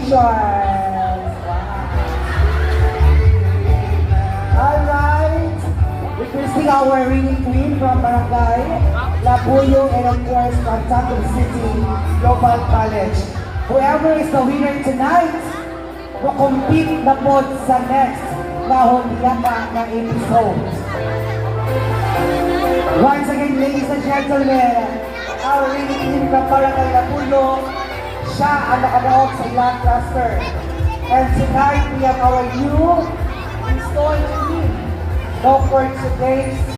Congratulations! Alright, requesting our reading queen from Barangay Labuyo and of course from Tacom City Global College. Whoever is the winner tonight will compete na po sa next na Hondiaka na episode. Once again, ladies and gentlemen, our reading queen from Barangay Labuyo, siya ang nakadaog sa ilang cluster. And tonight, we have our new installed queen. No for today's